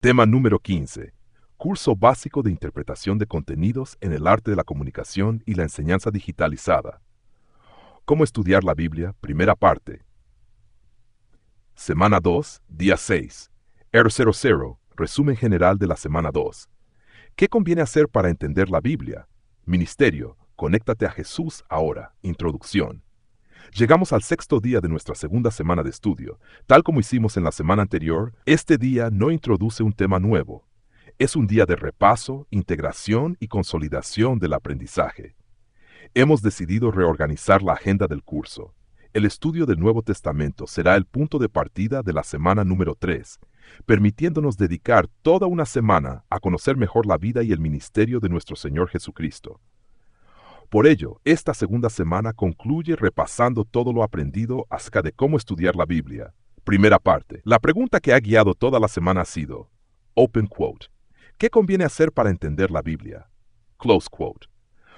Tema número 15. Curso básico de interpretación de contenidos en el arte de la comunicación y la enseñanza digitalizada. ¿Cómo estudiar la Biblia? Primera parte. Semana 2, día 6. R00, resumen general de la semana 2. ¿Qué conviene hacer para entender la Biblia? Ministerio, conéctate a Jesús ahora. Introducción. Llegamos al sexto día de nuestra segunda semana de estudio. Tal como hicimos en la semana anterior, este día no introduce un tema nuevo. Es un día de repaso, integración y consolidación del aprendizaje. Hemos decidido reorganizar la agenda del curso. El estudio del Nuevo Testamento será el punto de partida de la semana número 3, permitiéndonos dedicar toda una semana a conocer mejor la vida y el ministerio de nuestro Señor Jesucristo. Por ello, esta segunda semana concluye repasando todo lo aprendido acerca de cómo estudiar la Biblia. Primera parte. La pregunta que ha guiado toda la semana ha sido, open quote, ¿qué conviene hacer para entender la Biblia? Close quote.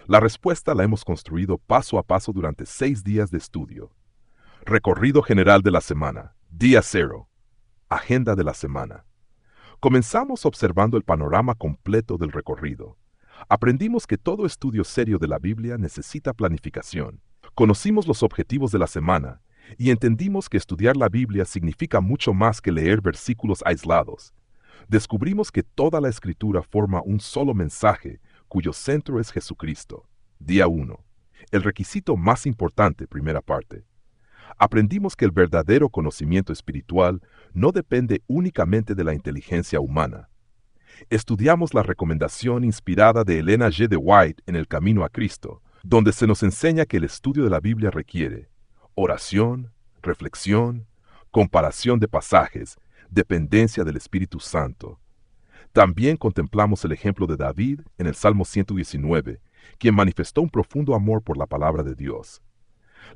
La respuesta la hemos construido paso a paso durante 6 días de estudio. Recorrido general de la semana. Día 0. Agenda de la semana. Comenzamos observando el panorama completo del recorrido. Aprendimos que todo estudio serio de la Biblia necesita planificación. Conocimos los objetivos de la semana y entendimos que estudiar la Biblia significa mucho más que leer versículos aislados. Descubrimos que toda la Escritura forma un solo mensaje cuyo centro es Jesucristo. Día 1. El requisito más importante, primera parte. Aprendimos que el verdadero conocimiento espiritual no depende únicamente de la inteligencia humana. Estudiamos la recomendación inspirada de Elena G. de White en El Camino a Cristo, donde se nos enseña que el estudio de la Biblia requiere oración, reflexión, comparación de pasajes, dependencia del Espíritu Santo. También contemplamos el ejemplo de David en el Salmo 119, quien manifestó un profundo amor por la palabra de Dios.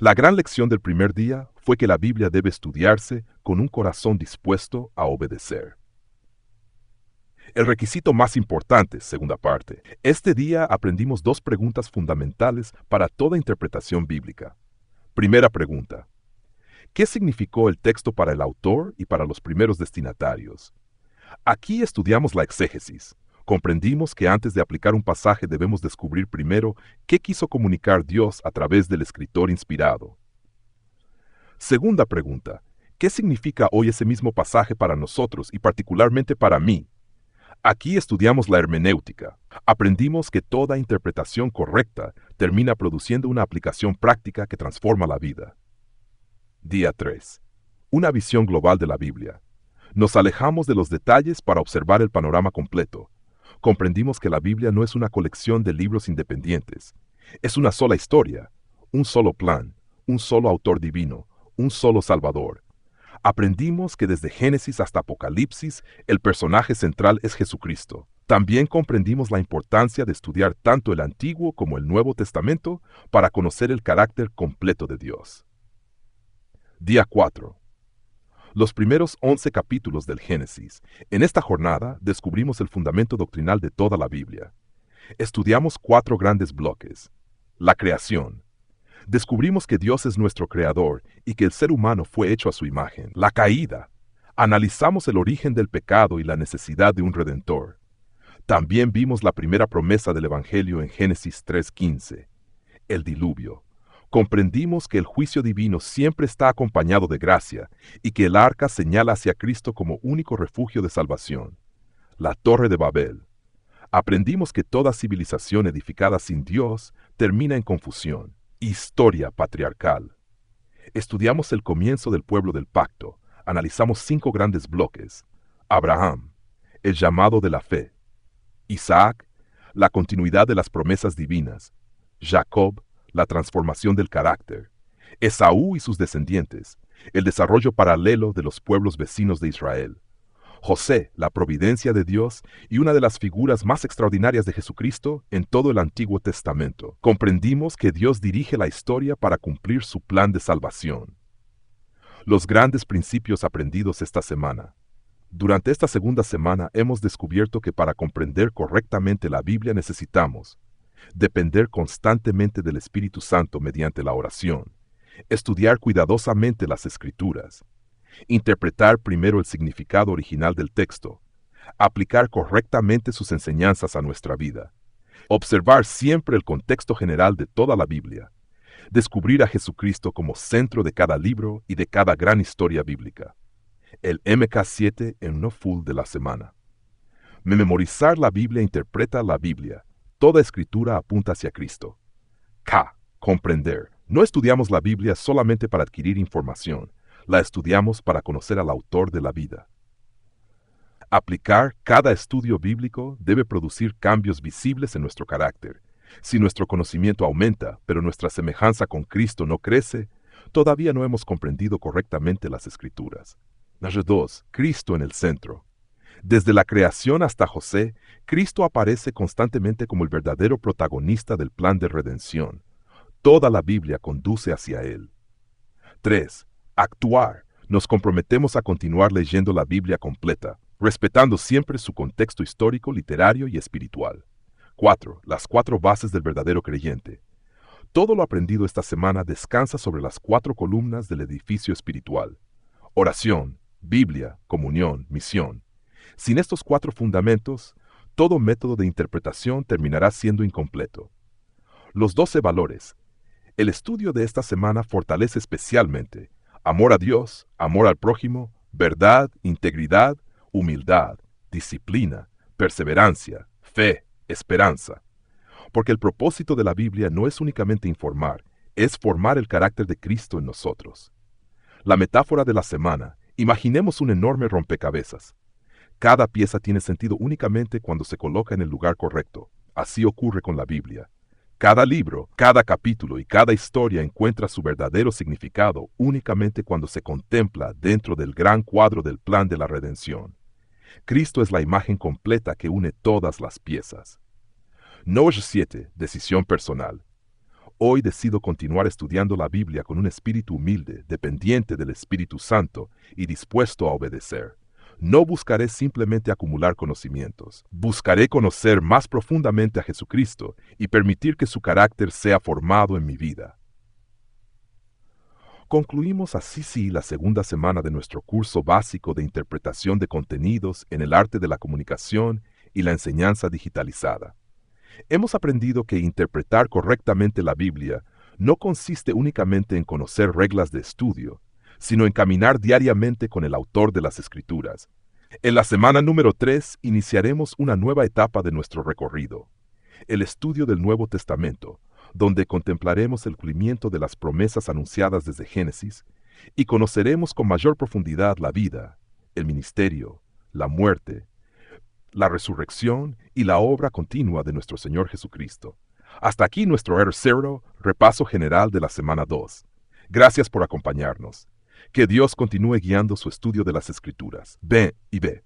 La gran lección del primer día fue que la Biblia debe estudiarse con un corazón dispuesto a obedecer. El requisito más importante, segunda parte. Este día aprendimos 2 preguntas fundamentales para toda interpretación bíblica. Primera pregunta. ¿Qué significó el texto para el autor y para los primeros destinatarios? Aquí estudiamos la exégesis. Comprendimos que antes de aplicar un pasaje debemos descubrir primero qué quiso comunicar Dios a través del escritor inspirado. Segunda pregunta. ¿Qué significa hoy ese mismo pasaje para nosotros y particularmente para mí? Aquí estudiamos la hermenéutica. Aprendimos que toda interpretación correcta termina produciendo una aplicación práctica que transforma la vida. Día 3. Una visión global de la Biblia. Nos alejamos de los detalles para observar el panorama completo. Comprendimos que la Biblia no es una colección de libros independientes. Es una sola historia, un solo plan, un solo autor divino, un solo Salvador. Aprendimos que desde Génesis hasta Apocalipsis, el personaje central es Jesucristo. También comprendimos la importancia de estudiar tanto el Antiguo como el Nuevo Testamento para conocer el carácter completo de Dios. Día 4. Los primeros 11 capítulos del Génesis. En esta jornada descubrimos el fundamento doctrinal de toda la Biblia. Estudiamos 4 grandes bloques. La creación. Descubrimos que Dios es nuestro creador y que el ser humano fue hecho a su imagen. La caída. Analizamos el origen del pecado y la necesidad de un redentor. También vimos la primera promesa del Evangelio en Génesis 3:15. El diluvio. Comprendimos que el juicio divino siempre está acompañado de gracia y que el arca señala hacia Cristo como único refugio de salvación. La Torre de Babel. Aprendimos que toda civilización edificada sin Dios termina en confusión. Historia patriarcal. Estudiamos el comienzo del pueblo del pacto. Analizamos 5 grandes bloques. Abraham, el llamado de la fe. Isaac, la continuidad de las promesas divinas. Jacob, la transformación del carácter. Esaú y sus descendientes, el desarrollo paralelo de los pueblos vecinos de Israel. José, la providencia de Dios y una de las figuras más extraordinarias de Jesucristo en todo el Antiguo Testamento. Comprendimos que Dios dirige la historia para cumplir su plan de salvación. Los grandes principios aprendidos esta semana. Durante esta segunda semana hemos descubierto que para comprender correctamente la Biblia necesitamos depender constantemente del Espíritu Santo mediante la oración, estudiar cuidadosamente las Escrituras, interpretar primero el significado original del texto, Aplicar correctamente sus enseñanzas a nuestra vida. Observar siempre el contexto general de toda la Biblia. Descubrir a Jesucristo como centro de cada libro y de cada gran historia bíblica. El MK7 en No Full de la semana. Memorizar la Biblia interpreta la Biblia. Toda escritura apunta hacia Cristo. K. Comprender. No estudiamos la Biblia solamente para adquirir información. La estudiamos para conocer al autor de la vida. Aplicar cada estudio bíblico debe producir cambios visibles en nuestro carácter. Si nuestro conocimiento aumenta, pero nuestra semejanza con Cristo no crece, todavía no hemos comprendido correctamente las Escrituras. 2. Cristo en el centro. Desde la creación hasta José, Cristo aparece constantemente como el verdadero protagonista del plan de redención. Toda la Biblia conduce hacia Él. 3. Actuar. Nos comprometemos a continuar leyendo la Biblia completa, respetando siempre su contexto histórico, literario y espiritual. 4. Las 4 bases del verdadero creyente. Todo lo aprendido esta semana descansa sobre las 4 columnas del edificio espiritual. Oración, Biblia, comunión, misión. Sin estos 4 fundamentos, todo método de interpretación terminará siendo incompleto. Los 12 valores. El estudio de esta semana fortalece especialmente amor a Dios, amor al prójimo, verdad, integridad, humildad, disciplina, perseverancia, fe, esperanza. Porque el propósito de la Biblia no es únicamente informar, es formar el carácter de Cristo en nosotros. La metáfora de la semana. Imaginemos un enorme rompecabezas. Cada pieza tiene sentido únicamente cuando se coloca en el lugar correcto. Así ocurre con la Biblia. Cada libro, cada capítulo y cada historia encuentra su verdadero significado únicamente cuando se contempla dentro del gran cuadro del plan de la redención. Cristo es la imagen completa que une todas las piezas. Noche 7. Decisión personal. Hoy decido continuar estudiando la Biblia con un espíritu humilde, dependiente del Espíritu Santo y dispuesto a obedecer. No buscaré simplemente acumular conocimientos. Buscaré conocer más profundamente a Jesucristo y permitir que su carácter sea formado en mi vida. Concluimos así la segunda semana de nuestro curso básico de interpretación de contenidos en el arte de la comunicación y la enseñanza digitalizada. Hemos aprendido que interpretar correctamente la Biblia no consiste únicamente en conocer reglas de estudio, sino en caminar diariamente con el autor de las Escrituras. En la semana número 3 iniciaremos una nueva etapa de nuestro recorrido, el estudio del Nuevo Testamento, donde contemplaremos el cumplimiento de las promesas anunciadas desde Génesis y conoceremos con mayor profundidad la vida, el ministerio, la muerte, la resurrección y la obra continua de nuestro Señor Jesucristo. Hasta aquí nuestro R0, repaso general de la semana 2. Gracias por acompañarnos. Que Dios continúe guiando su estudio de las Escrituras. Ve y ve.